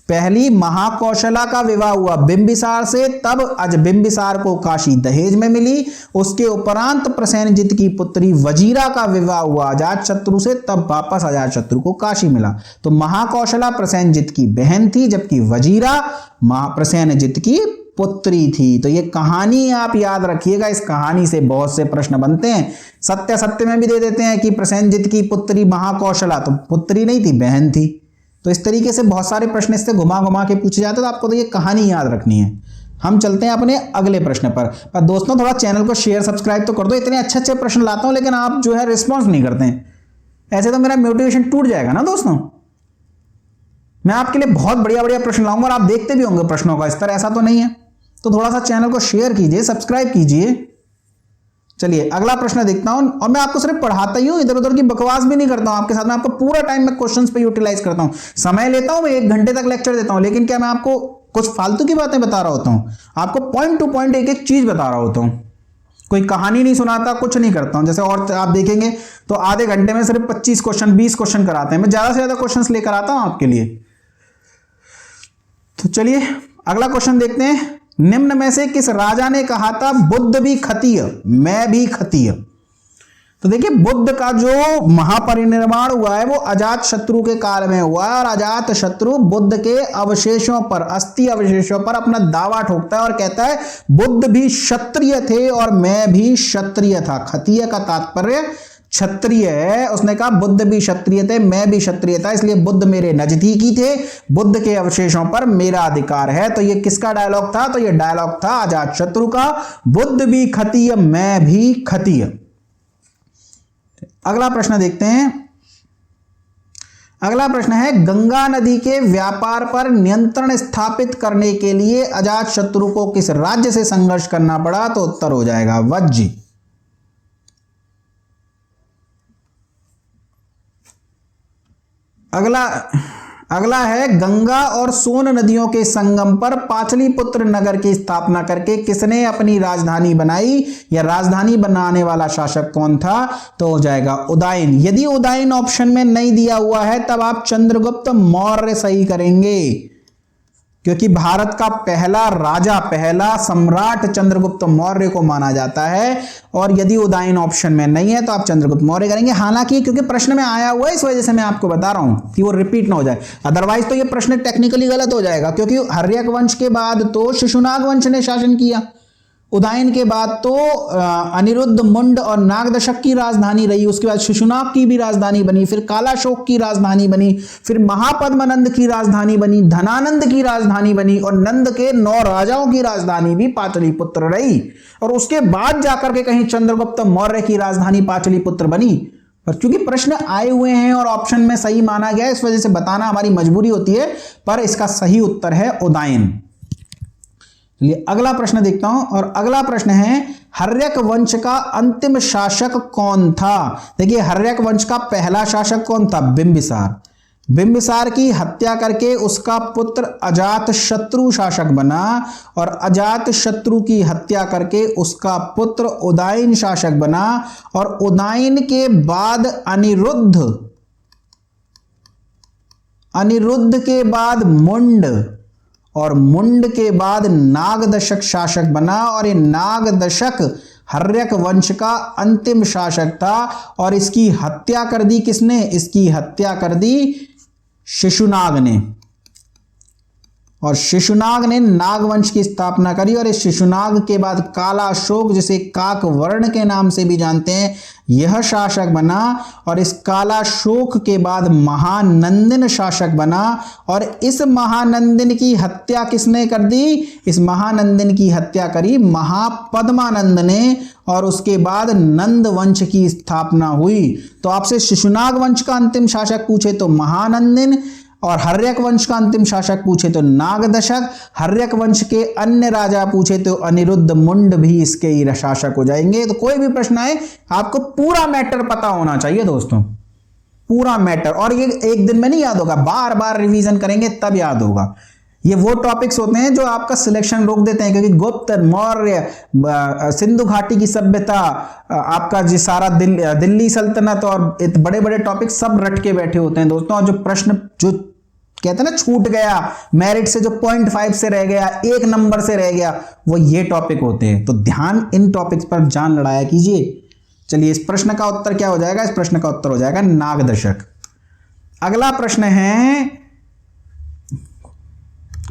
S1: पहली महाकौशला का विवाह हुआ बिंबिसार से, तब आज बिंबिसार को काशी दहेज में मिली। उसके उपरांत प्रसेनजित की पुत्री वजीरा का विवाह हुआ अजातशत्रु से, तब वापस अजातशत्रु को काशी मिला। तो महाकौशला प्रसेनजित की बहन थी, जबकि वजीरा प्रसेनजित की पुत्री थी। तो ये कहानी आप याद रखिएगा, इस कहानी से बहुत से प्रश्न बनते हैं। सत्य सत्य में भी दे देते हैं कि प्रसेनजित की पुत्री महाकौशला, तो पुत्री नहीं थी, बहन थी। तो इस तरीके से बहुत सारे प्रश्न इससे घुमा घुमा के पूछे जाते हैं, तो आपको तो ये कहानी याद रखनी है। हम चलते हैं अपने अगले प्रश्न पर दोस्तों थोड़ा चैनल को शेयर सब्सक्राइब तो कर दो। इतने अच्छे अच्छे प्रश्न लाता हूं, लेकिन आप जो है रिस्पॉन्स नहीं करते हैं, ऐसे तो मेरा मोटिवेशन टूट जाएगा ना दोस्तों। मैं आपके लिए बहुत बढ़िया बढ़िया प्रश्न लाऊंगा, और आप देखते भी होंगे प्रश्नों का स्तर, ऐसा तो नहीं है। तो थोड़ा सा चैनल को शेयर कीजिए, सब्सक्राइब कीजिए। चलिए अगला प्रश्न देखता हूं, और मैं आपको सिर्फ पढ़ाता ही हूं, इधर उधर की बकवास भी नहीं करता हूं आपके साथ। मैं आपको पूरा टाइम में क्वेश्चंस पे यूटिलाइज करता हूं, समय लेता हूं, मैं 1 घंटे तक लेक्चर देता हूं, लेकिन क्या मैं आपको कुछ फालतू की बातें बता रहा होता हूं? आपको पॉइंट टू पॉइंट एक एक चीज बता रहा होता हूं, कोई कहानी नहीं सुनाता, कुछ नहीं करता हूं। जैसे और आप देखेंगे तो आधे घंटे में सिर्फ 25 क्वेश्चन 20 क्वेश्चन कराते हैं, मैं ज्यादा से ज्यादा क्वेश्चन लेकर आता हूं आपके लिए। तो चलिए अगला क्वेश्चन देखते हैं। निम्न में से किस राजा ने कहा था बुद्ध भी खतीय मैं भी खतीय? तो देखिए बुद्ध का जो महापरिनिर्वाण हुआ है वो अजातशत्रु के काल में हुआ है, और अजातशत्रु बुद्ध के अवशेषों पर, अस्थि अवशेषों पर अपना दावा ठोकता है और कहता है बुद्ध भी क्षत्रिय थे और मैं भी क्षत्रिय था। खतीय का तात्पर्य क्षत्रिय है। उसने कहा बुद्ध भी क्षत्रिय थे, मैं भी क्षत्रिय था, इसलिए बुद्ध मेरे नजदीकी थे, बुद्ध के अवशेषों पर मेरा अधिकार है। तो ये किसका डायलॉग था? तो ये डायलॉग था अजातशत्रु का, बुद्ध भी खतीय मैं भी खतीय। अगला प्रश्न देखते हैं। अगला प्रश्न है गंगा नदी के व्यापार पर नियंत्रण स्थापित करने के लिए अजातशत्रु को किस राज्य से संघर्ष करना पड़ा? तो उत्तर हो जाएगा वज्जी। अगला है गंगा और सोन नदियों के संगम पर पाटलिपुत्र नगर की स्थापना करके किसने अपनी राजधानी बनाई, या राजधानी बनाने वाला शासक कौन था? तो हो जाएगा उदयन। यदि उदयन ऑप्शन में नहीं दिया हुआ है तब आप चंद्रगुप्त मौर्य सही करेंगे। क्योंकि भारत का पहला राजा, पहला सम्राट चंद्रगुप्त मौर्य को माना जाता है। और यदि उदायन ऑप्शन में नहीं है तो आप चंद्रगुप्त मौर्य करेंगे। हालांकि क्योंकि प्रश्न में आया हुआ है इस वजह से मैं आपको बता रहा हूं कि वो रिपीट ना हो जाए, अदरवाइज तो ये प्रश्न टेक्निकली गलत हो जाएगा। क्योंकि हर्यक वंश के बाद तो शिशुनाग वंश ने शासन किया, उदायन के बाद तो अनिरुद्ध, मुंड और नागदशक की राजधानी रही, उसके बाद शिशुनाग की भी राजधानी बनी, फिर कालाशोक की राजधानी बनी, फिर महापद्मनंद की राजधानी बनी, धनानंद की राजधानी बनी और नंद के 9 राजाओं की राजधानी भी पाटलिपुत्र रही। और उसके बाद जाकर के कहीं चंद्रगुप्त मौर्य की राजधानी पाटलिपुत्र बनी। पर क्योंकि प्रश्न आए हुए हैं और ऑप्शन में सही माना गया, इस वजह से बताना हमारी मजबूरी होती है। पर इसका सही उत्तर है उदायन। चलिए अगला प्रश्न देखता हूं। और अगला प्रश्न है, हर्यक वंश का अंतिम शासक कौन था? देखिए हर्यक वंश का पहला शासक कौन था? बिंबिसार। बिंबिसार की हत्या करके उसका पुत्र अजातशत्रु शासक बना और अजातशत्रु की हत्या करके उसका पुत्र उदायन शासक बना। और उदायन के बाद अनिरुद्ध के बाद मुंड और मुंड के बाद नागदशक शासक बना। और ये नागदशक हर्यक वंश का अंतिम शासक था। और इसकी हत्या कर दी किसने? इसकी हत्या कर दी शिशुनाग ने। और शिशुनाग ने नागवंश की स्थापना करी। और इस शिशुनाग के बाद कालाशोक, जिसे काक वर्ण के नाम से भी जानते हैं, यह शासक बना। और इस कालाशोक के बाद महानंदिन शासक बना। और इस महानंदिन की हत्या किसने कर दी? इस महानंदिन की हत्या करी महापद्मानंद ने। और उसके बाद नंद वंश की स्थापना हुई। तो आपसे शिशुनाग वंश का अंतिम शासक पूछे तो महानंदिन, और हर्यक वंश का अंतिम शासक पूछे तो नागदशक, हर्यक वंश के अन्य राजा पूछे तो अनिरुद्ध, मुंड भी इसके ही शासक हो जाएंगे। तो कोई भी प्रश्न आए आपको पूरा मैटर पता होना चाहिए दोस्तों, पूरा मैटर। और ये एक दिन में नहीं याद होगा, बार बार रिवीजन करेंगे तब याद होगा। ये वो टॉपिक्स होते हैं जो आपका सिलेक्शन रोक देते हैं, क्योंकि गुप्त, मौर्य, सिंधु घाटी की सभ्यता, आपका जी सारा दिल्ली सल्तनत और बड़े बड़े टॉपिक सब रट के बैठे होते हैं दोस्तों। और जो प्रश्न जो कहते हैं ना छूट गया मेरिट से, जो 0.5 से रह गया, 1 नंबर से रह गया, वो ये टॉपिक होते हैं। तो ध्यान इन टॉपिक्स पर जान लड़ाया कीजिए। चलिए इस प्रश्न का उत्तर क्या हो जाएगा? इस प्रश्न का उत्तर हो जाएगा नागदशक। अगला प्रश्न है,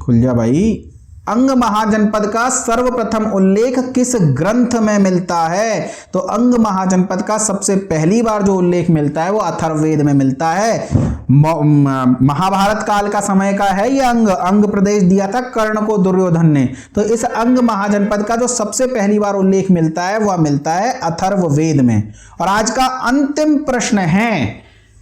S1: खुल जा भाई। अंग महाजनपद का सर्वप्रथम उल्लेख किस ग्रंथ में मिलता है? तो अंग महाजनपद का सबसे पहली बार जो उल्लेख मिलता है वो अथर्ववेद में मिलता है। महाभारत काल का समय का है यह अंग प्रदेश दिया था कर्ण को दुर्योधन ने। तो इस अंग महाजनपद का जो सबसे पहली बार उल्लेख मिलता है वह मिलता है अथर्ववेद में। और आज का अंतिम प्रश्न है,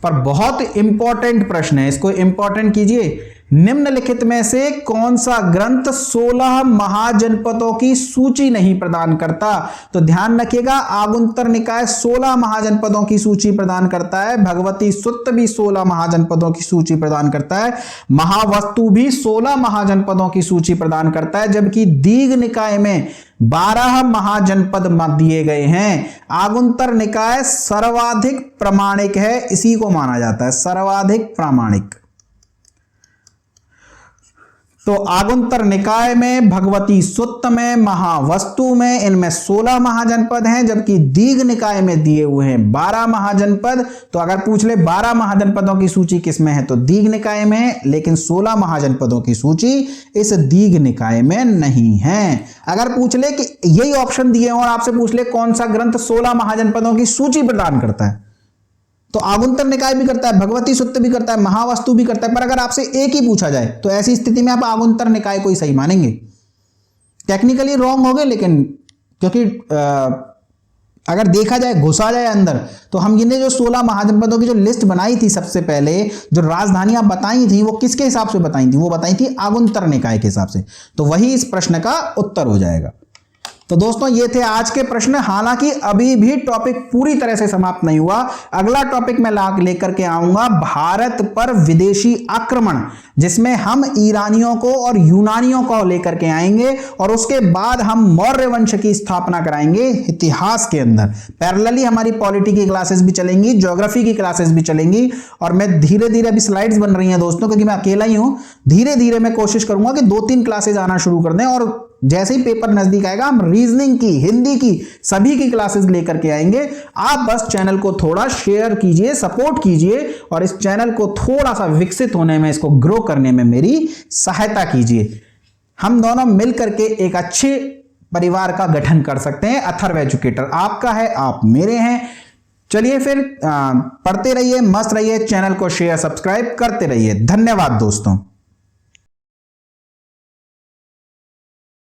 S1: पर बहुत इंपॉर्टेंट प्रश्न है, इसको इंपॉर्टेंट कीजिए। निम्नलिखित में से कौन सा ग्रंथ 16 महाजनपदों की सूची नहीं प्रदान करता? तो ध्यान रखिएगा, आगुंतर निकाय 16 महाजनपदों की सूची प्रदान करता है, भगवती सुत्त भी 16 महाजनपदों की सूची प्रदान करता है, महावस्तु भी 16 महाजनपदों की सूची प्रदान करता है, जबकि दीघ निकाय में 12 महाजनपद दिए गए हैं। आगुंतर निकाय सर्वाधिक प्रामाणिक है, इसी को माना जाता है सर्वाधिक प्रामाणिक। तो आगुंतर निकाय में, भगवती सुत्त में, महावस्तु में, इनमें 16 महाजनपद हैं, जबकि दीघ निकाय में दिए हुए हैं 12 महाजनपद। तो अगर पूछ ले 12 महाजनपदों की सूची किसमें है तो दीघ निकाय में है, लेकिन 16 महाजनपदों की सूची इस दीघ निकाय में नहीं है। अगर पूछ ले कि यही ऑप्शन दिए और आपसे पूछ ले कौन सा ग्रंथ 16 महाजनपदों की सूची प्रदान करता है, तो आगुंतर निकाय भी करता है, भगवती सुत्त भी करता है, महावस्तु भी करता है। पर अगर आपसे एक ही पूछा जाए तो ऐसी स्थिति में आप आगुंतर निकाय को ही सही मानेंगे। टेक्निकली रॉन्ग हो गए, लेकिन क्योंकि अगर देखा जाए, घुसा जाए अंदर, तो हम इन्हें जो 16 महाजनपदों की जो लिस्ट बनाई थी सबसे पहले, जो राजधानियां बताई थी वो किसके हिसाब से बताई थी? वो बताई थी आगुंतर निकाय के हिसाब से। तो वही इस प्रश्न का उत्तर हो जाएगा। तो दोस्तों ये थे आज के प्रश्न। हालांकि अभी भी टॉपिक पूरी तरह से समाप्त नहीं हुआ। अगला टॉपिक मैं लेकर के आऊंगा भारत पर विदेशी आक्रमण, जिसमें हम ईरानियों को और यूनानियों को लेकर के आएंगे और उसके बाद हम मौर्य वंश की स्थापना कराएंगे इतिहास के अंदर। पैरेलली हमारी पॉलिटी की क्लासेस भी चलेंगी, ज्योग्राफी की क्लासेस भी चलेंगी। और मैं धीरे धीरे, अभी स्लाइड्स बन रही हैं दोस्तों, क्योंकि मैं अकेला ही हूं, धीरे धीरे मैं कोशिश करूंगा कि 2-3 क्लासेस आना शुरू कर दें। और जैसे ही पेपर नजदीक आएगा हम रीजनिंग की, हिंदी की, सभी की क्लासेस लेकर के आएंगे। आप बस चैनल को थोड़ा शेयर कीजिए, सपोर्ट कीजिए और इस चैनल को थोड़ा सा विकसित होने में, इसको ग्रो करने में मेरी सहायता कीजिए। हम दोनों मिलकर के एक अच्छे परिवार का गठन कर सकते हैं। अथर्व एजुकेटर आपका है, आप मेरे हैं। चलिए फिर पढ़ते रहिए, मस्त रहिए, चैनल को शेयर सब्सक्राइब करते रहिए। धन्यवाद दोस्तों।